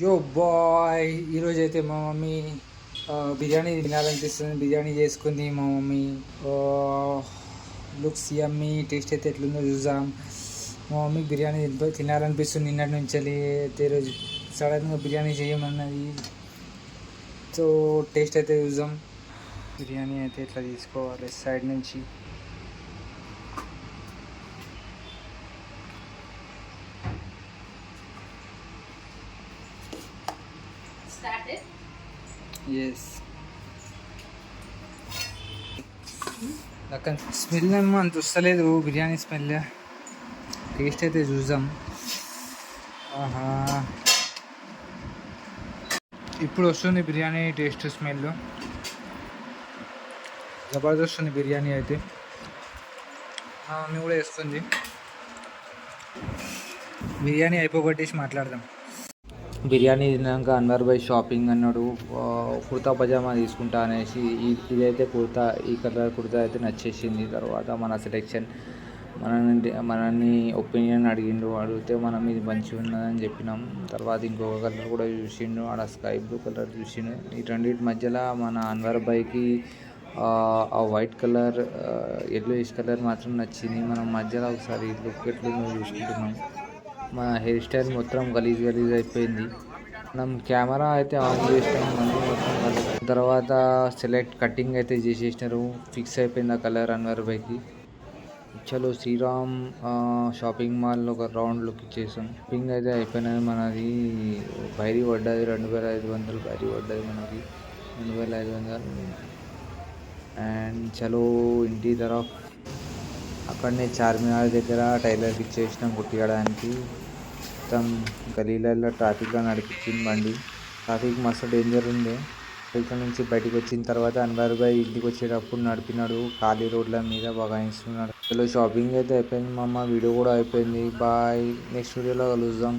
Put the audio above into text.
యో బాయ్, ఈరోజు అయితే మా మమ్మీ బిర్యానీ తినాలనిపిస్తుంది. బిర్యానీ చేసుకుంది మా మమ్మీ. లుక్స్ యమ్మీ. టేస్ట్ అయితే ఎట్లుందో చూద్దాం. మా మమ్మీకి బిర్యానీ తినాలనిపిస్తుంది నిన్నటి నుంచి. అయితే ఈరోజు సడన్గా బిర్యానీ చేయమన్నది. సో టేస్ట్ అయితే చూద్దాం. బిర్యానీ అయితే ఇట్లా తీసుకోవాలి సైడ్ నుంచి. ఎస్, నాకు స్మెల్ ఏమో అంత వస్తలేదు, బిర్యానీ స్మెల్. టేస్ట్ అయితే చూద్దాం. ఆహా, ఇప్పుడు వస్తుంది బిర్యానీ టేస్ట్, స్మెల్ జబర్దస్త్ ఉంది బిర్యానీ అయితే. మా మమ్మీ కూడా వేస్తుంది. బిర్యానీ అయిపోగొట్టేసి మాట్లాడదాం. బిర్యానీ తిన్నాక అన్వర్ భాయ్ షాపింగ్ అన్నాడు. కుర్తా పజామా తీసుకుంటా అనేసి ఇదైతే ఈ కలర్ కుర్తా అయితే నచ్చేసింది. తర్వాత మన సెలెక్షన్ మనని ఒపీనియన్ అడిగితే మనం ఇది మంచిగా ఉన్నదని చెప్పినాం. తర్వాత ఇంకొక కలర్ కూడా చూసిండు, ఆడ స్కై బ్లూ కలర్ చూసిండు. ఈ రెండింటి మధ్యలో మన అన్వర్ భాయ్కి ఆ వైట్ కలర్, ఎల్లోయిష్ కలర్ మాత్రం నచ్చింది. మనం మధ్యలో ఒకసారి లుక్ ఎట్లుందో చూసుకుంటున్నాం. మన హెయిర్ స్టైల్ మొత్తం గలీజ్ అయిపోయింది. మనం కెమెరా అయితే ఆన్ చేసినాం, మళ్ళీ మొత్తం తర్వాత సెలెక్ట్ కటింగ్ అయితే చేసేసినారు. ఫిక్స్ అయిపోయింది ఆ కలర్ అన్వర్ భాయ్కి. చలో శ్రీరామ్ షాపింగ్ మాల్లో ఒక రౌండ్ లుక్ ఇచ్చేసాం. షాపింగ్ అయితే అయిపోయినది మనది. బైరీ పడ్డది 2500 బైరీ పడ్డది మనకి, 2500. అండ్ చలో ఇంటి తరఫ్ అక్కడనే చార్మినార్ దగ్గర టైలర్కి ఇచ్చేసినాం కుట్టియడానికి. మొత్తం గలీలలో ట్రాఫిక్లో నడిపించింది బండి. ట్రాఫిక్ మస్తు డేంజర్ ఉంది. ఇక్కడ నుంచి బయటకు వచ్చిన తర్వాత అన్వర్ భాయ్ ఇంటికి వచ్చేటప్పుడు నడిపినాడు ఖాళీ రోడ్ల మీద బగాయిస్తున్నాడు. చలో షాపింగ్ అయితే అయిపోయింది మా అమ్మ, వీడియో కూడా అయిపోయింది. బాయ్, నెక్స్ట్ వీడియోలో కలుద్దాం.